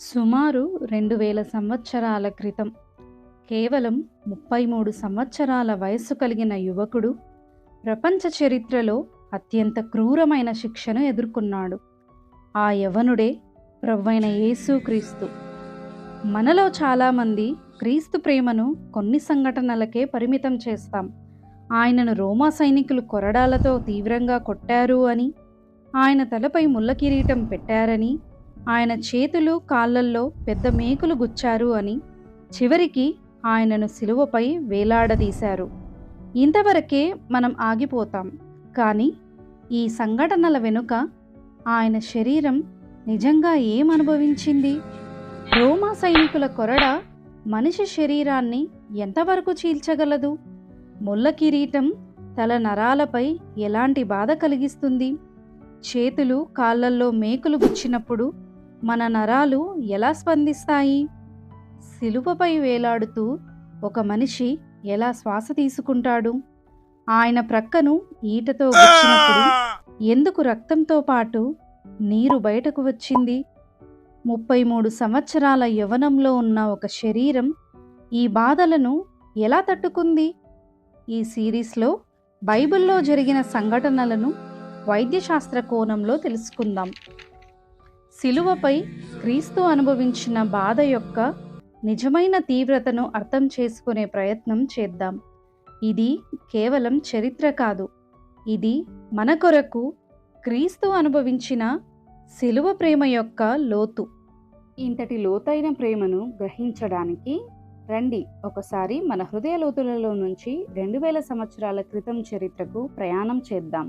సుమారు 2000 సంవత్సరాల క్రితం కేవలం 33 సంవత్సరాల వయస్సు కలిగిన యువకుడు ప్రపంచ చరిత్రలో అత్యంత క్రూరమైన శిక్షను ఎదుర్కొన్నాడు. ఆ యవనుడే ప్రభువైన యేసుక్రీస్తు. మనలో చాలామంది క్రీస్తు ప్రేమను కొన్ని సంఘటనలకే పరిమితం చేస్తాం. ఆయనను రోమా సైనికులు కొరడాలతో తీవ్రంగా కొట్టారు అని, ఆయన తలపై ముళ్ళ కిరీటం పెట్టారని, ఆయన చేతులు కాళ్ళల్లో పెద్ద మేకులు గుచ్చారు అని, చివరికి ఆయనను శిలువపై వేలాడదీశారు. ఇంతవరకే మనం ఆగిపోతాం. కానీ ఈ సంఘటనల వెనుక ఆయన శరీరం నిజంగా ఏం అనుభవించింది? రోమా సైనికుల కొరడ మనిషి శరీరాన్ని ఎంతవరకు చీల్చగలదు? ముళ్ళ కిరీటం తల నరాలపై ఎలాంటి బాధ కలిగిస్తుంది? చేతులు కాళ్ళల్లో మేకులు గుచ్చినప్పుడు మన నరాలు ఎలా స్పందిస్తాయి? శిలువపై వేలాడుతూ ఒక మనిషి ఎలా శ్వాస తీసుకుంటాడు? ఆయన ప్రక్కను ఈటతో గుచ్చినప్పుడు ఎందుకు రక్తంతో పాటు నీరు బయటకు వచ్చింది? 33 సంవత్సరాల యవ్వనంలో ఉన్న ఒక శరీరం ఈ బాధలను ఎలా తట్టుకుంది? ఈ సిరీస్లో బైబిల్లో జరిగిన సంఘటనలను వైద్యశాస్త్ర కోణంలో తెలుసుకుందాం. శిలువపై క్రీస్తు అనుభవించిన బాధ యొక్క నిజమైన తీవ్రతను అర్థం చేసుకునే ప్రయత్నం చేద్దాం. ఇది కేవలం చరిత్ర కాదు, ఇది మన కొరకు క్రీస్తు అనుభవించిన శిలువ ప్రేమ యొక్క లోతు. ఇంతటి లోతైన ప్రేమను గ్రహించడానికి రండి ఒకసారి మన హృదయ లోతులలో నుంచి 2000 సంవత్సరాల క్రితం చరిత్రకు ప్రయాణం చేద్దాం.